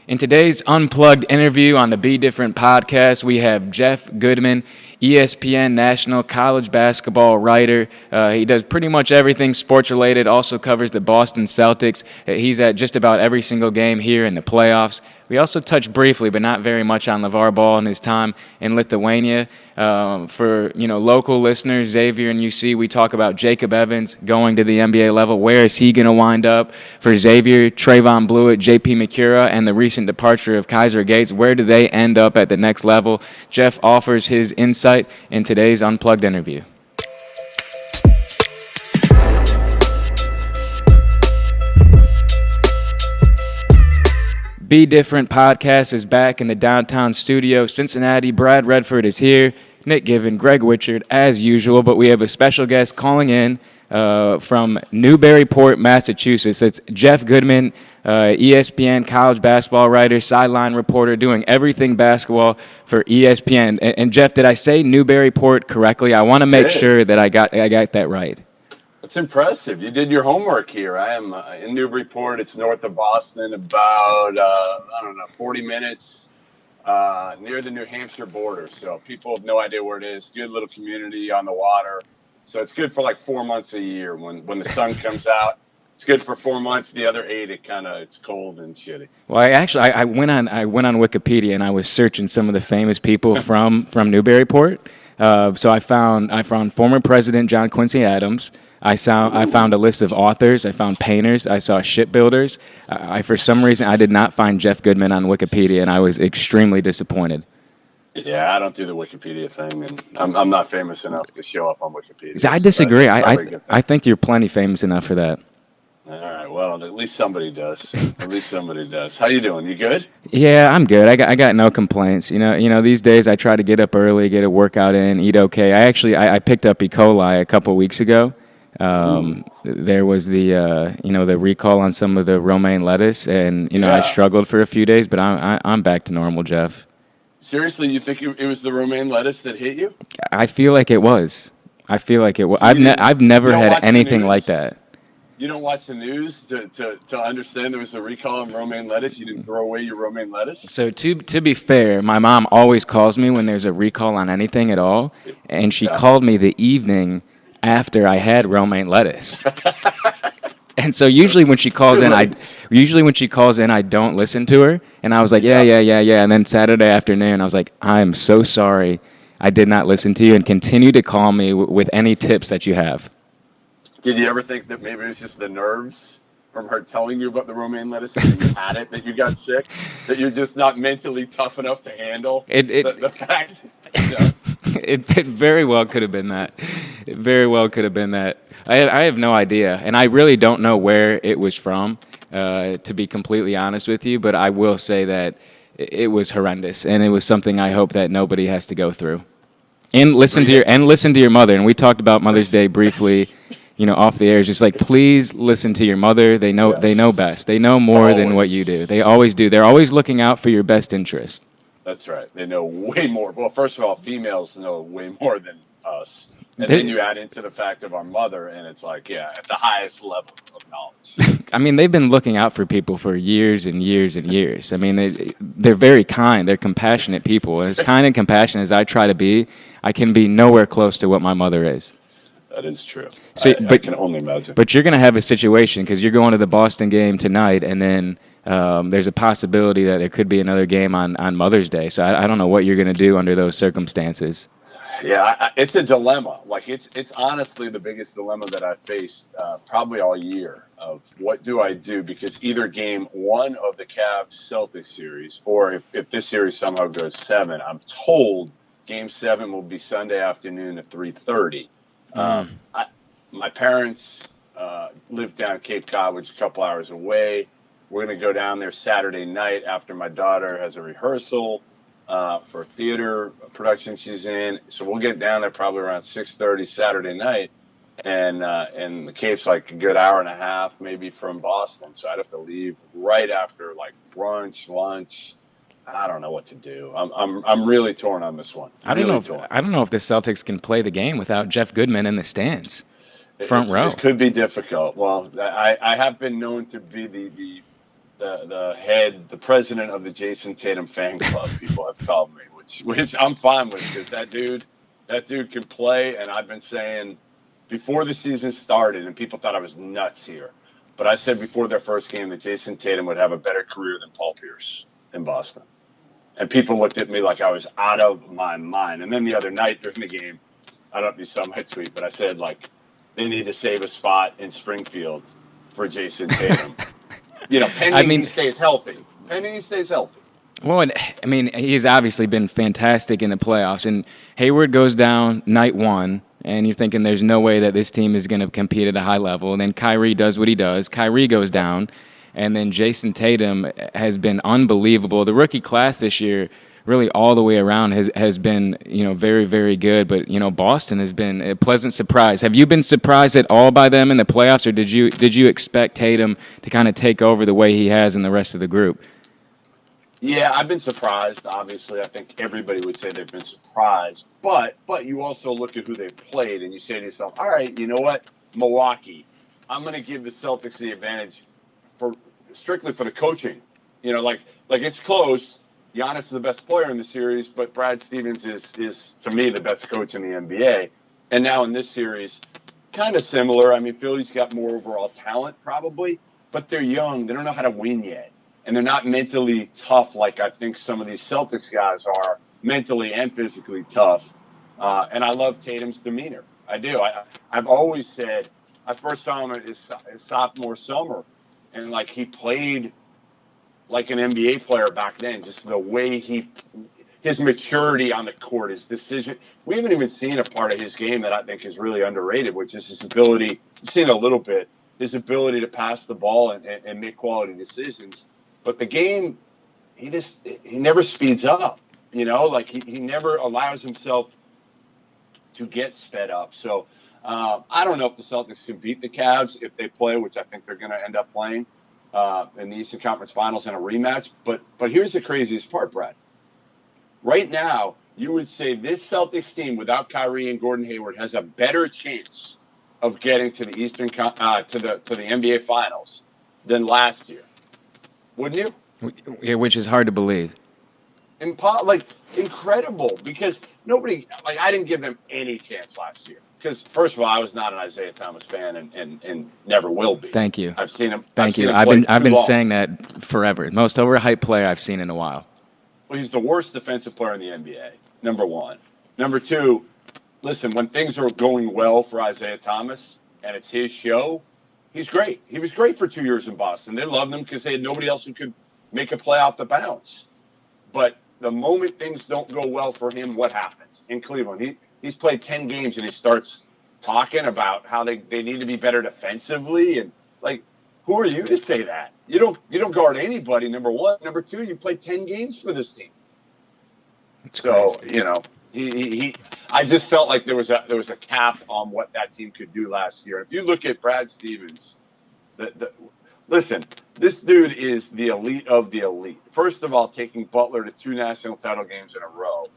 In today's Unplugged interview on the Be Different podcast, we have Jeff Goodman, ESPN national college basketball writer. He does pretty much everything sports-related, also covers the Boston Celtics. He's at just about every single game here in the playoffs. We also touched briefly, but not very much, on LeVar Ball and his time in Lithuania. For local listeners, Xavier and UC, we talk about Jacob Evans going to the NBA level. Where is he going to wind up? For Xavier, Trayvon Blewett, JP McCura, and the recent departure of Kaiser Gates, where do they end up at the next level? Jeff offers his insight in today's Unplugged interview. Be Different podcast is back in the downtown studio, Cincinnati. Brad Redford is here, Nick Given, Greg Wichard, as usual, but we have a special guest calling in from Newburyport, Massachusetts. It's Jeff Goodman, ESPN college basketball writer, sideline reporter, doing everything basketball for ESPN. And Jeff, did I say Newburyport correctly? I want to make sure that I got that right. That's impressive. You did your homework here. I am in Newburyport. It's north of Boston, about 40 minutes near the New Hampshire border. So people have no idea where it is. Good little community on the water. So it's good for like 4 months a year when the sun comes out. It's good for 4 months. The other 8, it's cold and shitty. Well, I went on Wikipedia and I was searching some of the famous people from Newburyport. So I found former President John Quincy Adams. I found a list of authors. I found painters. I saw shipbuilders. For some reason, I did not find Jeff Goodman on Wikipedia, and I was extremely disappointed. Yeah, I don't do the Wikipedia thing, and I'm not famous enough to show up on Wikipedia. I disagree. I think you're plenty famous enough for that. All right. Well, at least somebody does. At least somebody does. How you doing? You good? Yeah, I'm good. I got no complaints. You know, these days I try to get up early, get a workout in, eat okay. I picked up E. coli a couple weeks ago. There was the recall on some of the romaine lettuce, and I struggled for a few days, but I'm back to normal, Jeff. Seriously, you think it was the romaine lettuce that hit you? I feel like it was. So I've never had anything like that. You don't watch the news to understand there was a recall on romaine lettuce? You didn't throw away your romaine lettuce? So to be fair, my mom always calls me when there's a recall on anything at all, and she called me the evening after I had romaine lettuce. And so usually when she calls in, I don't listen to her. And I was like, yeah. And then Saturday afternoon, I was like, I'm so sorry I did not listen to you, and continue to call me with any tips that you have. Did you ever think that maybe it was just the nerves from her telling you about the romaine lettuce and you had it, that you got sick, that you're just not mentally tough enough to handle the fact? It very well could have been that. It very well could have been that. I have no idea, and I really don't know where it was from, to be completely honest with you, but I will say that it was horrendous, and it was something I hope that nobody has to go through. And listen to your mother, and we talked about Mother's Day briefly, off the air. It's just like, please listen to your mother. They know best. They know more than what you do. They always do. They're always looking out for your best interest. That's right. They know way more. Well, first of all, females know way more than us. And then you add into the fact of our mother, and it's like, at the highest level of knowledge. I mean, they've been looking out for people for years and years and years. I mean, they're very kind. They're compassionate people. And as kind and compassionate as I try to be, I can be nowhere close to what my mother is. That is true. So, I can only imagine. But you're going to have a situation, because you're going to the Boston game tonight, and then there's a possibility that there could be another game on Mother's Day. So I don't know what you're going to do under those circumstances. Yeah, it's a dilemma. Like, it's honestly the biggest dilemma that I've faced probably all year, of what do I do? Because either game 1 of the Cavs Celtics series, or if this series somehow goes 7, I'm told game 7 will be Sunday afternoon at 3:30. My parents live down Cape Cod, which is a couple hours away. We're going to go down there Saturday night after my daughter has a rehearsal for a theater production she's in. So we'll get down there probably around 6:30 Saturday night. And the Cape's like a good hour and a half maybe from Boston. So I'd have to leave right after like brunch, lunch. I don't know what to do. I'm really torn on this one. I don't know if the Celtics can play the game without Jeff Goodman in the stands, front row. It could be difficult. Well, I have been known to be the the president of the Jason Tatum fan club. People have called me, which I'm fine with, because that dude can play. And I've been saying before the season started, and people thought I was nuts here, but I said before their first game that Jason Tatum would have a better career than Paul Pierce in Boston. And people looked at me like I was out of my mind. And then the other night during the game, I don't know if you saw my tweet, but I said, like, they need to save a spot in Springfield for Jason Tatum. Pending he stays healthy. Well, I mean, he's obviously been fantastic in the playoffs. And Hayward goes down night one, and you're thinking there's no way that this team is going to compete at a high level. And then Kyrie does what he does. Kyrie goes down. And then Jason Tatum has been unbelievable. The rookie class this year, really all the way around, has been, very, very good. But, Boston has been a pleasant surprise. Have you been surprised at all by them in the playoffs, or did you expect Tatum to kind of take over the way he has in the rest of the group? Yeah, I've been surprised. Obviously, I think everybody would say they've been surprised. But you also look at who they've played, and you say to yourself, all right, you know what? Milwaukee, I'm going to give the Celtics the advantage strictly for the coaching. Like it's close. Giannis is the best player in the series, but Brad Stevens is to me the best coach in the NBA. And now in this series, kind of similar. I mean, Philly's got more overall talent probably, but they're young. They don't know how to win yet. And they're not mentally tough like I think some of these Celtics guys are, mentally and physically tough. And I love Tatum's demeanor. I do. I've always said, I first saw him at his sophomore summer, and like he played like an NBA player back then, just the way his maturity on the court, his decision. We haven't even seen a part of his game that I think is really underrated, which is his ability, we've seen a little bit, his ability to pass the ball and make quality decisions. But the game, he never speeds up, like he never allows himself to get sped up. So I don't know if the Celtics can beat the Cavs if they play, which I think they're going to end up playing in the Eastern Conference Finals in a rematch. But here's the craziest part, Brad. Right now, you would say this Celtics team without Kyrie and Gordon Hayward has a better chance of getting to the to the NBA Finals than last year, wouldn't you? Yeah, which is hard to believe. Incredible, because I didn't give them any chance last year. Because first of all, I was not an Isaiah Thomas fan and never will be. Thank you. I've seen him. Thank you. I've been saying that forever. Most overhyped player I've seen in a while. Well, he's the worst defensive player in the NBA. Number one. Number two. Listen, when things are going well for Isaiah Thomas and it's his show, he's great. He was great for 2 years in Boston. They loved him because they had nobody else who could make a play off the bounce. But the moment things don't go well for him, what happens in Cleveland? He's played 10 games and he starts talking about how they need to be better defensively. And who are you to say that? You don't guard anybody, number one. Number two, you played 10 games for this team. So, I just felt like there was a cap on what that team could do last year. If you look at Brad Stevens, listen, this dude is the elite of the elite. First of all, taking Butler to 2 national title games in a row,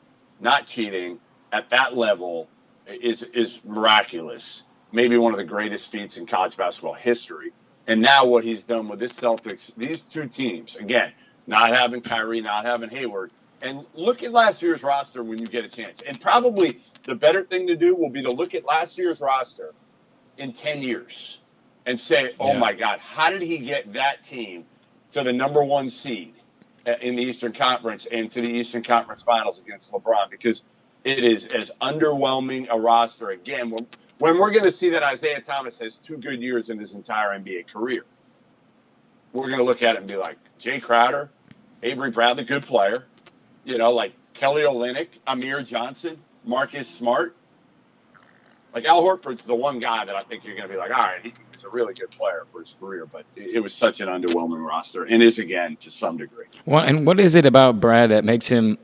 not cheating at that level is miraculous. Maybe one of the greatest feats in college basketball history. And now what he's done with this Celtics, these two teams, again, not having Kyrie, not having Hayward, and look at last year's roster when you get a chance. And probably the better thing to do will be to look at last year's roster in 10 years and say, oh, my God, how did he get that team to the number 1 seed in the Eastern Conference and to the Eastern Conference Finals against LeBron? Because it is as underwhelming a roster, again, when we're going to see that Isaiah Thomas has 2 good years in his entire NBA career. We're going to look at it and be like, Jay Crowder, Avery Bradley, good player, Kelly Olynyk, Amir Johnson, Marcus Smart. Al Horford's the one guy that I think you're going to be like, all right, he's a really good player for his career, but it was such an underwhelming roster, and is again to some degree. Well, and what is it about Brad that makes him,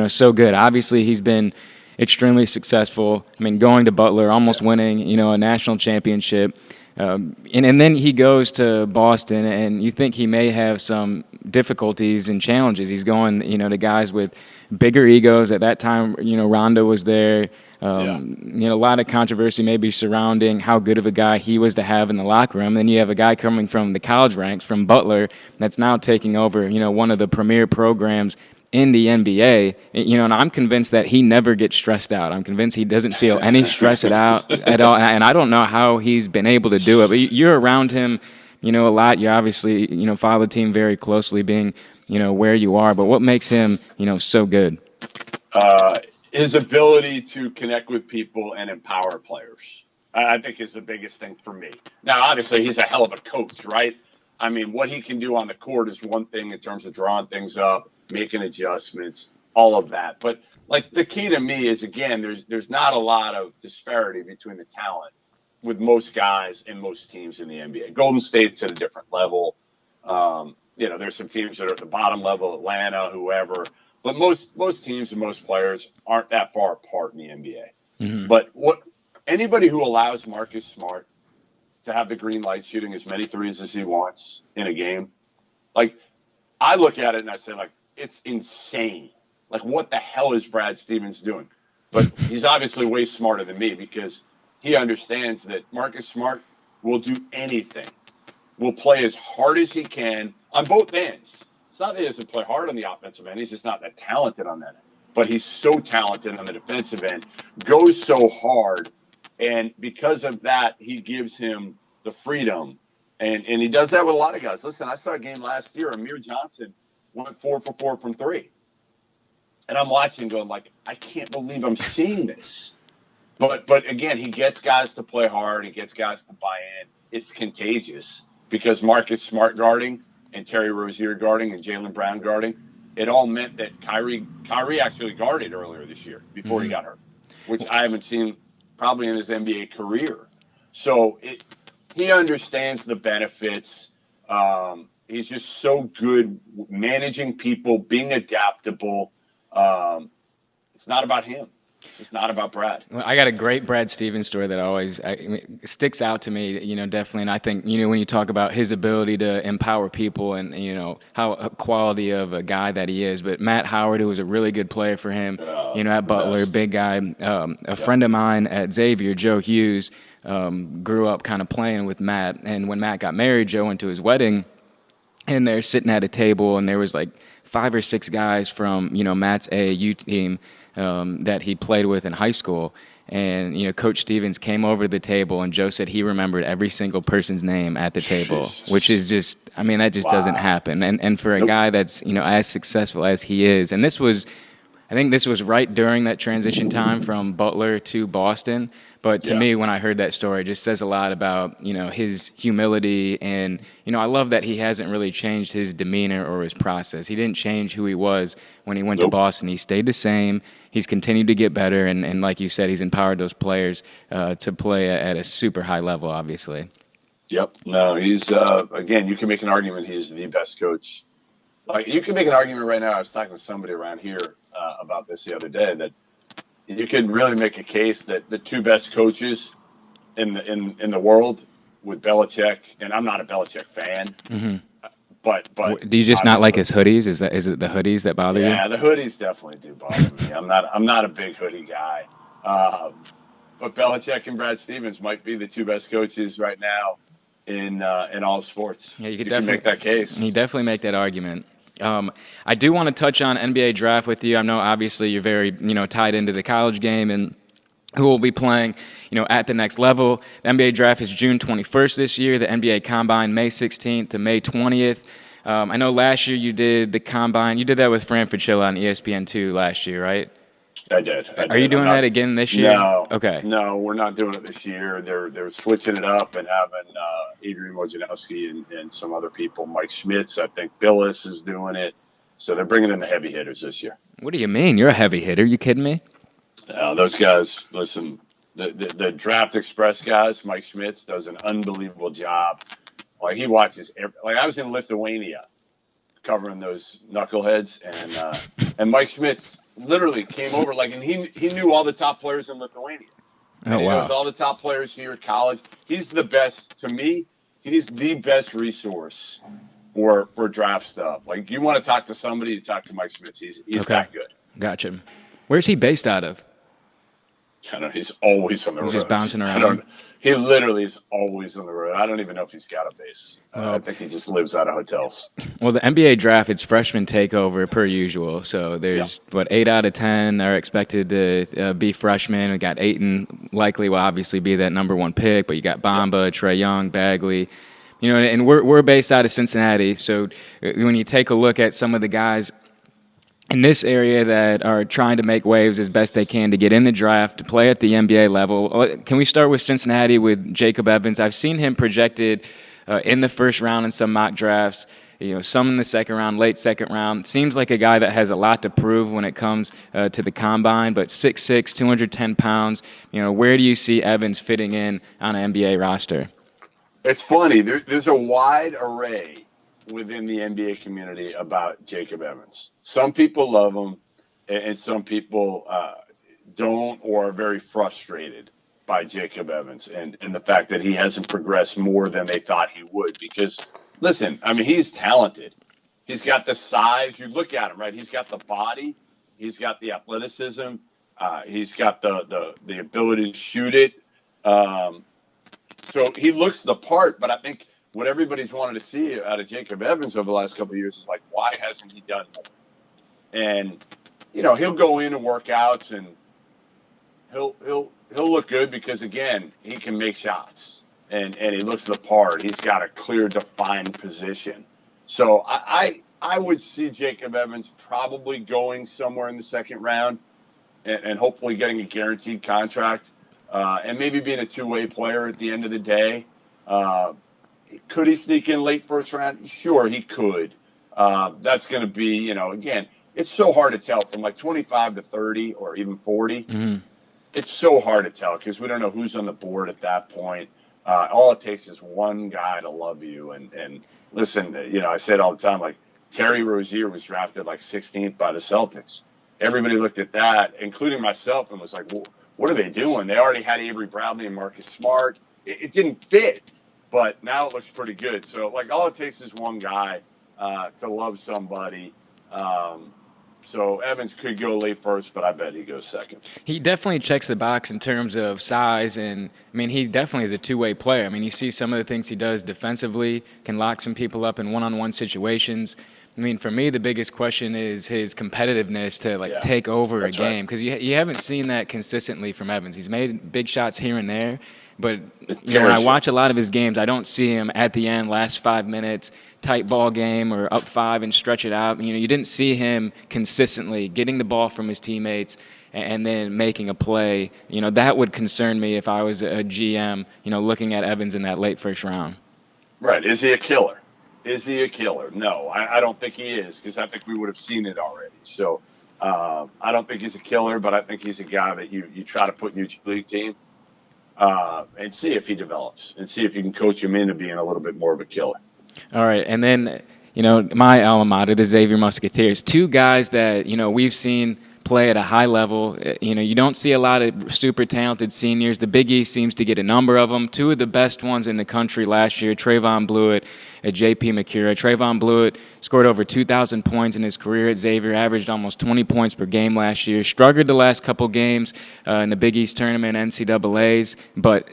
so good? Obviously, he's been extremely successful. I mean, going to Butler, almost winning, a national championship. And then he goes to Boston, and you think he may have some difficulties and challenges. He's going, to guys with bigger egos. At that time, Rondo was there. A lot of controversy maybe surrounding how good of a guy he was to have in the locker room. Then you have a guy coming from the college ranks, from Butler, that's now taking over, one of the premier programs in the NBA, and I'm convinced that he never gets stressed out. I'm convinced he doesn't feel any stress at all, and I don't know how he's been able to do it. But you're around him, a lot. You obviously, follow the team very closely, being, where you are. But what makes him, so good? His ability to connect with people and empower players, I think, is the biggest thing for me. Now, obviously, he's a hell of a coach, right? I mean, what he can do on the court is one thing in terms of drawing things up, making adjustments, all of that. But like the key to me is, again, there's not a lot of disparity between the talent with most guys and most teams in the NBA. Golden State's at a different level. There's some teams that are at the bottom level, Atlanta, whoever. But most teams and most players aren't that far apart in the NBA. Mm-hmm. But anybody who allows Marcus Smart to have the green light shooting as many threes as he wants in a game, like, I look at it and I say, like, it's insane. Like, what the hell is Brad Stevens doing? But he's obviously way smarter than me, because he understands that Marcus Smart will do anything, will play as hard as he can on both ends. It's not that he doesn't play hard on the offensive end. He's just not that talented on that end. But he's so talented on the defensive end, goes so hard. And because of that, he gives him the freedom. And he does that with a lot of guys. Listen, I saw a game last year. Amir Johnson went 4 for 4 from 3. And I'm watching going, like, I can't believe I'm seeing this. But again, he gets guys to play hard. He gets guys to buy in. It's contagious, because Marcus Smart guarding and Terry Rozier guarding and Jaylen Brown guarding, it all meant that Kyrie actually guarded earlier this year before he got hurt, which I haven't seen probably in his NBA career. So he understands the benefits. He's just so good managing people, being adaptable. It's not about him. It's not about Brad. Well, I got a great Brad Stevens story that always sticks out to me, definitely. And I think, when you talk about his ability to empower people and, how quality of a guy that he is. But Matt Howard, who was a really good player for him, at Butler, big guy. A friend of mine at Xavier, Joe Hughes, grew up kind of playing with Matt. And when Matt got married, Joe went to his wedding, and they're sitting at a table, and there was like 5 or 6 guys from, Matt's AAU team that he played with in high school. And, Coach Stevens came over to the table, and Joe said he remembered every single person's name at the table, which is just, that just doesn't happen. And for a guy that's, as successful as he is, and I think this was right during that transition time from Butler to Boston. But to me, when I heard that story, it just says a lot about, his humility. And, I love that he hasn't really changed his demeanor or his process. He didn't change who he was when he went to Boston. He stayed the same. He's continued to get better. And like you said, he's empowered those players to play at a super high level, obviously. Yep. No, he's, again, you can make an argument he's the best coach. Like, you can make an argument right now. I was talking to somebody around here about this the other day, that you can really make a case that the 2 best coaches in the world, with Belichick, and I'm not a Belichick fan, but do you just not like his hoodies? Is it the hoodies that bother you? Yeah, the hoodies definitely do bother me. I'm not a big hoodie guy, but Belichick and Brad Stevens might be the 2 best coaches right now in all sports. Yeah, you can make that case. You definitely make that argument. I do want to touch on NBA draft with you. I know obviously you're very, tied into the college game and who will be playing, at the next level. The NBA draft is June 21st this year. The NBA Combine, May 16th to May 20th. I know last year you did the Combine. You did that with Fran Fraschilla on ESPN2 last year, right? I did. Are you doing that again this year? No. Okay. No, we're not doing it this year. They're switching it up and having Adrian Wojnarowski and some other people. Mike Schmitz, I think Billis is doing it. So they're bringing in the heavy hitters this year. What do you mean? You're a heavy hitter. You kidding me? Those guys, listen, the Draft Express guys, Mike Schmitz does an unbelievable job. Like, he watches I was in Lithuania covering those knuckleheads, and Mike Schmitz literally came over, and he knew all the top players in Lithuania. Oh, wow. He knows all the top players here at college. He's the best, to me, he's the best resource for draft stuff. Like, you want to talk to somebody, you talk to Mike Schmitz. He's okay. that good. Gotcha. Where's he based out of? I don't know. He's always on the road. He's just bouncing I around. don't. He literally is always on the road. I don't even know if he's got a base. Well, I think he just lives out of hotels. Well, the NBA draft, it's freshman takeover per usual. So there's, 8 out of 10 are expected to be freshmen. We got Ayton likely will obviously be that number 1 pick, but you got Bamba, Trae Young, Bagley. You know, and we're based out of Cincinnati. So when you take a look at some of the guys in this area that are trying to make waves as best they can to get in the draft, to play at the NBA level. Can we start with Cincinnati with Jacob Evans? I've seen him projected in the first round in some mock drafts, some in the second round, late second round. Seems like a guy that has a lot to prove when it comes to the combine, but 6'6", 210 pounds. Where do you see Evans fitting in on an NBA roster? It's funny. There's a wide array within the NBA community about Jacob Evans. Some people love him, and some people don't, or are very frustrated by Jacob Evans and the fact that he hasn't progressed more than they thought he would. Because, listen, I mean, he's talented. He's got the size. You look at him, right? He's got the body. He's got the athleticism. He's got the ability to shoot it. So he looks the part, but I think what everybody's wanted to see out of Jacob Evans over the last couple of years is like, why hasn't he done more? And he'll go in and workouts, and he'll look good because again he can make shots and he looks the part. He's got a clear, defined position. So I would see Jacob Evans probably going somewhere in the second round, and hopefully getting a guaranteed contract, and maybe being a two-way player at the end of the day. Could he sneak in late first round? Sure, he could. That's going to be, again, it's so hard to tell from like 25 to 30 or even 40. Mm-hmm. It's so hard to tell because we don't know who's on the board at that point. All it takes is one guy to love you. And listen, I say it all the time, like Terry Rozier was drafted like 16th by the Celtics. Everybody looked at that, including myself, and was like, well, what are they doing? They already had Avery Bradley and Marcus Smart. It didn't fit. But now it looks pretty good. So, like, all it takes is one guy to love somebody. So Evans could go late first, but I bet he goes second. He definitely checks the box in terms of size, and, I mean, he definitely is a two-way player. I mean, you see some of the things he does defensively, can lock some people up in one-on-one situations. I mean, for me, the biggest question is his competitiveness to, take over a game. Because you haven't seen that consistently from Evans. He's made big shots here and there. But when I watch a lot of his games, I don't see him at the end, last 5 minutes, tight ball game or up 5 and stretch it out. You didn't see him consistently getting the ball from his teammates and then making a play. That would concern me if I was a GM, looking at Evans in that late first round. Right. Is he a killer? Is he a killer? No, I don't think he is, because I think we would have seen it already. So I don't think he's a killer, but I think he's a guy that you try to put in your league team. And see if he develops, and see if you can coach him into being a little bit more of a killer. All right, and then, my alma mater, the Xavier Musketeers, 2 guys that, we've seen play at a high level. You don't see a lot of super talented seniors. The Big East seems to get a number of them. 2 of the best ones in the country last year, Trayvon Blewett at J.P. McCura. Trayvon Blewett scored over 2,000 points in his career at Xavier, averaged almost 20 points per game last year. Struggled the last couple games in the Big East tournament, NCAAs, but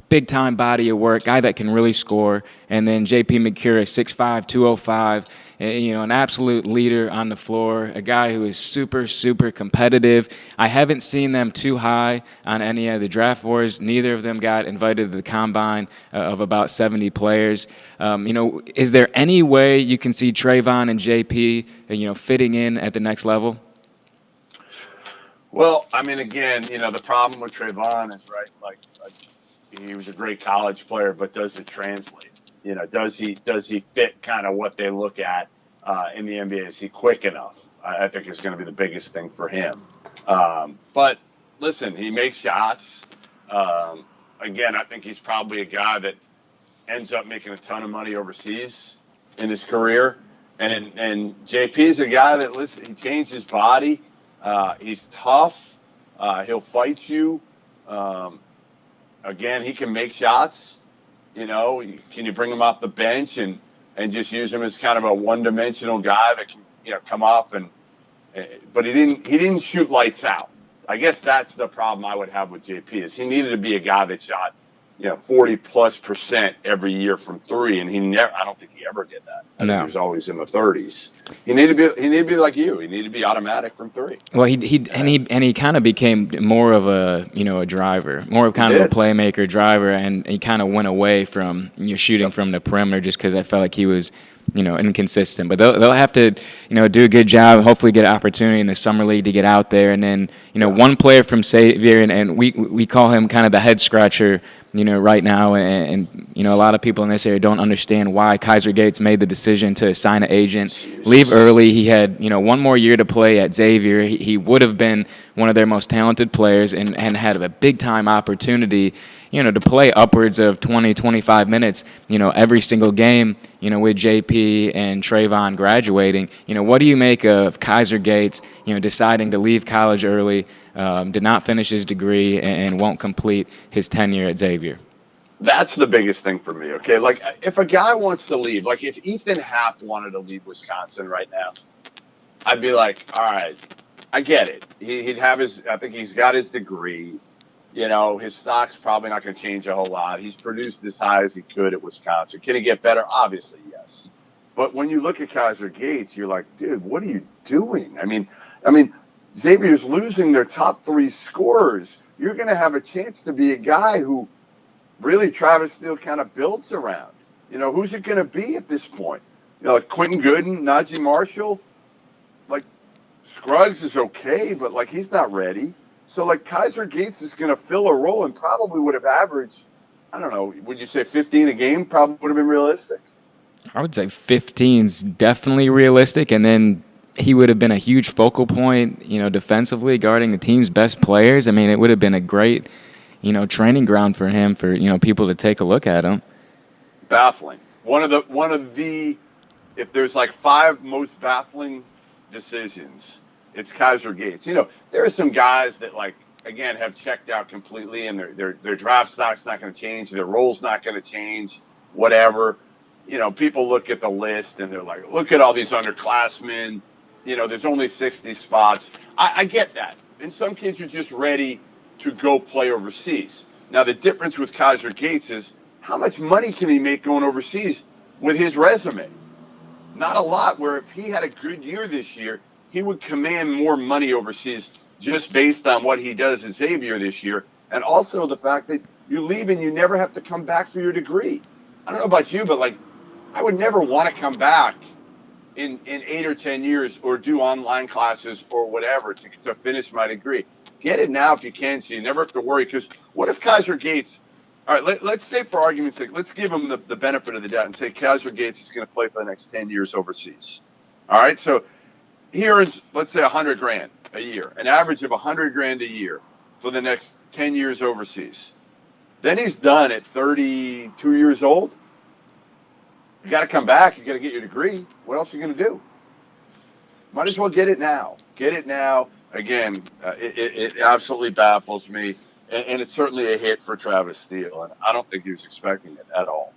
big-time body of work, guy that can really score. And then J.P. McCura, 6'5", 205, an absolute leader on the floor, a guy who is super, super competitive. I haven't seen them too high on any of the draft boards. Neither of them got invited to the combine of about 70 players. Is there any way you can see Trayvon and JP, fitting in at the next level? Well, I mean, again, the problem with Trayvon is, right, like he was a great college player, but does it translate? Does he fit kind of what they look at in the NBA? Is he quick enough? I think is going to be the biggest thing for him. But listen, he makes shots. Again, I think he's probably a guy that ends up making a ton of money overseas in his career. And JP is a guy that, listen, he changed his body. He's tough. He'll fight you. Again, he can make shots. Can you bring him off the bench and just use him as kind of a one-dimensional guy that can, come off but he didn't shoot lights out. I guess that's the problem I would have with JP is he needed to be a guy that shot, 40+% every year from three, and I don't think he ever did that. I think he was always in the 30s. He needed to be like you. He needed to be automatic from three. Well, he kind of became more of a a driver, more of kind of a playmaker driver, and he kind of went away from shooting from the perimeter just because I felt like he was inconsistent. But they'll have to do a good job. Hopefully, get an opportunity in the summer league to get out there, and then one player from Xavier, and we call him kind of the head scratcher. Right now, and a lot of people in this area don't understand why Kaiser Gates made the decision to sign an agent, leave early. He had, one more year to play at Xavier. He would have been one of their most talented players and had a big-time opportunity, to play upwards of 20, 25 minutes, every single game, with JP and Trayvon graduating. What do you make of Kaiser Gates, deciding to leave college early, did not finish his degree, and won't complete his tenure at Xavier? That's the biggest thing for me, okay? Like, if a guy wants to leave, like if Ethan Happ wanted to leave Wisconsin right now, I'd be like, all right, I get it. He'd have I think he's got his degree. His stock's probably not going to change a whole lot. He's produced as high as he could at Wisconsin. Can he get better? Obviously, yes. But when you look at Kaiser Gates, you're like, dude, what are you doing? I mean, Xavier's losing their top three scorers. You're going to have a chance to be a guy who really Travis Steele kind of builds around. Who's it going to be at this point? Like Quentin Gooden, Najee Marshall. Like, Scruggs is okay, but, like, he's not ready. So, like, Kaiser Gates is going to fill a role and probably would have averaged, I don't know, would you say 15 a game probably would have been realistic? I would say 15's definitely realistic, and then he would have been a huge focal point, defensively guarding the team's best players. I mean, it would have been a great, training ground for him for, people to take a look at him. Baffling. One of the, if there's like 5 most baffling decisions, it's Kaiser Gates. There are some guys that, like, again, have checked out completely, and their draft stock's not going to change, their role's not going to change, whatever. People look at the list and they're like, look at all these underclassmen. There's only 60 spots. I get that. And some kids are just ready to go play overseas. Now, the difference with Kaiser Gates is how much money can he make going overseas with his resume? Not a lot, where if he had a good year this year, he would command more money overseas just based on what he does at Xavier this year. And also the fact that you leave and you never have to come back for your degree. I don't know about you, but, like, I would never want to come back in 8 or 10 years or do online classes or whatever to finish my degree. Get it now if you can, so you never have to worry. Because what if Kaiser Gates, all right, let's say for argument's sake, let's give him the benefit of the doubt and say Kaiser Gates is going to play for the next 10 years overseas. All right, so he earns, let's say, $100,000 a year, an average of $100,000 a year for the next 10 years overseas. Then he's done at 32 years old. You got to come back. You got to get your degree. What else are you going to do? Might as well get it now. Get it now. Again, it absolutely baffles me, and it's certainly a hit for Travis Steele, and I don't think he was expecting it at all.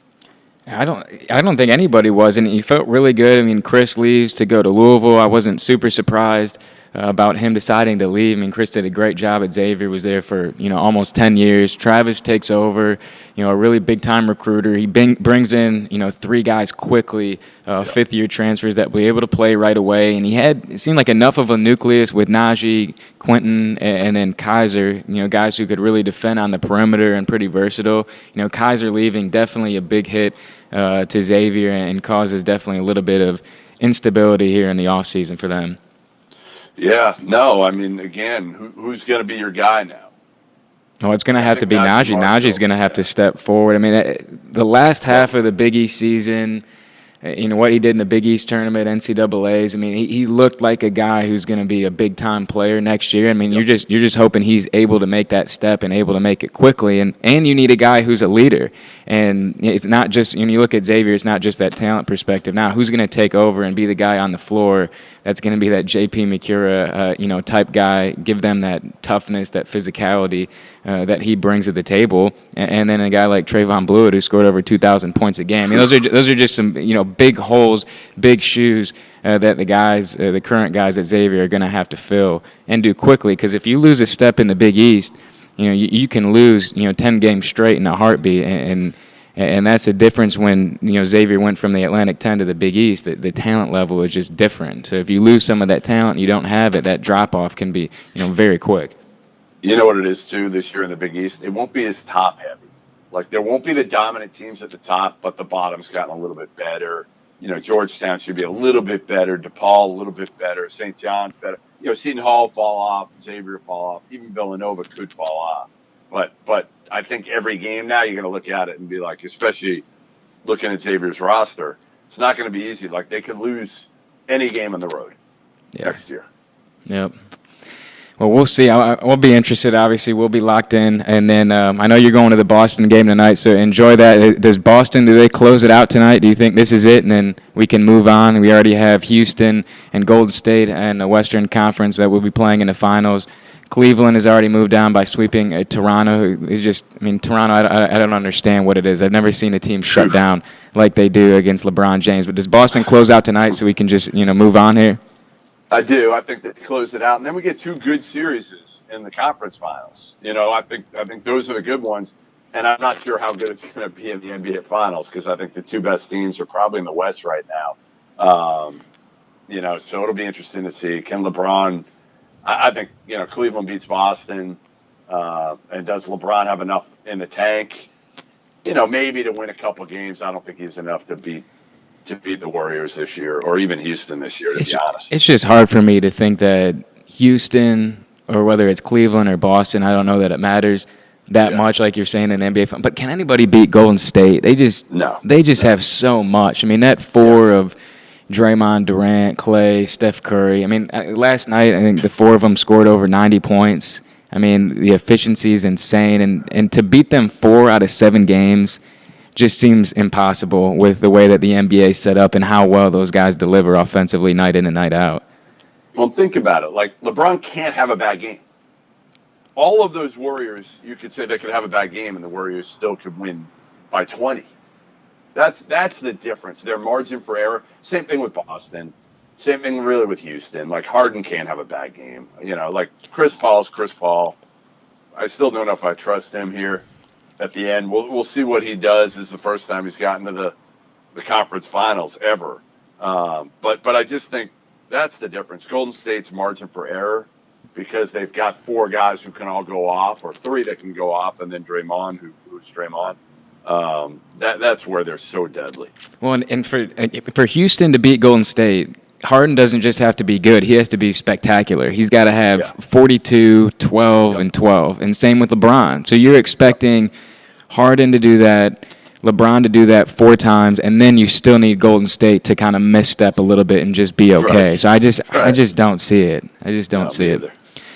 I don't think anybody was, and he felt really good. I mean, Chris leaves to go to Louisville. I wasn't super surprised about him deciding to leave. I mean, Chris did a great job at Xavier, was there for, almost 10 years. Travis takes over, a really big-time recruiter. He brings in, 3 guys quickly, fifth-year transfers that were able to play right away. And it seemed like enough of a nucleus with Najee, Quentin, and then Kaiser, guys who could really defend on the perimeter and pretty versatile. Kaiser leaving, definitely a big hit to Xavier, and causes definitely a little bit of instability here in the offseason for them. Yeah, no, I mean, again, who's going to be your guy now? Oh, it's going to have to be Najee. Najee's going to have to step forward. I mean, the last half of the Big East season, what he did in the Big East tournament, NCAAs. I mean, he looked like a guy who's going to be a big-time player next year. I mean, you're just hoping he's able to make that step and able to make it quickly. And you need a guy who's a leader. And it's not just, when you look at Xavier, it's not just that talent perspective. Now, who's going to take over and be the guy on the floor that's going to be that J.P. McCura, type guy. Give them that toughness, that physicality that he brings to the table. And then a guy like Trayvon Blewett, who scored over 2,000 points a game. I mean, those are just some big holes, big shoes that the current guys at Xavier are going to have to fill and do quickly. Because if you lose a step in the Big East, you can lose 10 games straight in a heartbeat, and that's the difference when Xavier went from the Atlantic 10 to the Big East. The talent level is just different. So if you lose some of that talent, you don't have it. That drop off can be very quick. You know what it is too this year in the Big East? It won't be as top heavy. Like there won't be the dominant teams at the top, but the bottom's gotten a little bit better. Georgetown should be a little bit better. DePaul a little bit better. St. John's better. Seton Hall fall off. Xavier fall off. Even Villanova could fall off. But I think every game now you're going to look at it and be like, especially looking at Xavier's roster, it's not going to be easy. Like they could lose any game on the road next year. Yep. Well, we'll see. We'll be interested. Obviously, we'll be locked in. And then I know you're going to the Boston game tonight, so enjoy that. Do they close it out tonight? Do you think this is it, and then we can move on? We already have Houston and Golden State and the Western Conference that will be playing in the finals. Cleveland has already moved down by sweeping Toronto. Toronto, I don't understand what it is. I've never seen a team shut down like they do against LeBron James. But does Boston close out tonight so we can just move on here? I do. I think they close it out, and then we get two good series in the conference finals. I think those are the good ones, and I'm not sure how good it's going to be in the NBA finals because I think the two best teams are probably in the West right now. So it'll be interesting to see. Can LeBron? I think Cleveland beats Boston, and does LeBron have enough in the tank? Maybe to win a couple games. I don't think he's enough to beat the Warriors this year, or even Houston this year, to be honest. It's just hard for me to think that Houston, or whether it's Cleveland or Boston, I don't know that it matters that much, like you're saying in the NBA. But can anybody beat Golden State? They just have so much. That four of Draymond, Durant, Clay, Steph Curry. Last night I think the four of them scored over 90 points. The efficiency is insane, and to beat them 4 out of 7 games just seems impossible with the way that the NBA is set up and how well those guys deliver offensively night in and night out. Well, think about it. Like, LeBron can't have a bad game. All of those Warriors, you could say they could have a bad game and the Warriors still could win by 20. That's the difference. Their margin for error. Same thing with Boston. Same thing really with Houston. Like, Harden can't have a bad game. Like Chris Paul's Chris Paul. I still don't know if I trust him here. At the end, we'll see what he does. This is the first time he's gotten to the conference finals ever. But I just think that's the difference. Golden State's margin for error, because they've got 4 guys who can all go off, or 3 that can go off, and then Draymond, who's Draymond. That's where they're so deadly. Well, and for Houston to beat Golden State, Harden doesn't just have to be good. He has to be spectacular. He's got to have 42, 12, and 12. And same with LeBron. So you're expecting Harden to do that, LeBron to do that 4 times, and then you still need Golden State to kind of misstep a little bit and just be okay. Right. So I just don't see it. I just don't see it.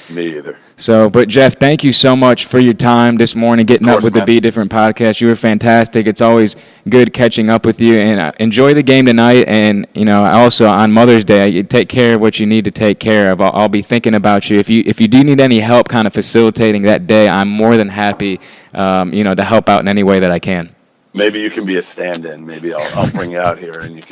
Me either. So, but Jeff, thank you so much for your time this morning, getting up with the Be Different podcast. You were fantastic. It's always good catching up with you, and enjoy the game tonight. And also on Mother's Day, you take care of what you need to take care of. I'll be thinking about you. If you do need any help, kind of facilitating that day, I'm more than happy, to help out in any way that I can. Maybe you can be a stand-in. Maybe I'll bring you out here, and you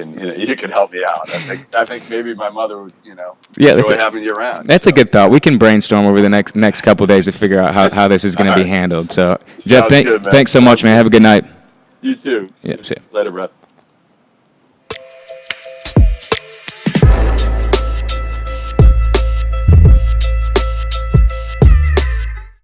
can help me out. I think maybe my mother would enjoy having you around. That's a good thought. We can brainstorm over the next couple of days to figure out how this is going to be handled. So Jeff, thanks so much, man. Have a good night. You too. Yeah, see ya. Later, Brett.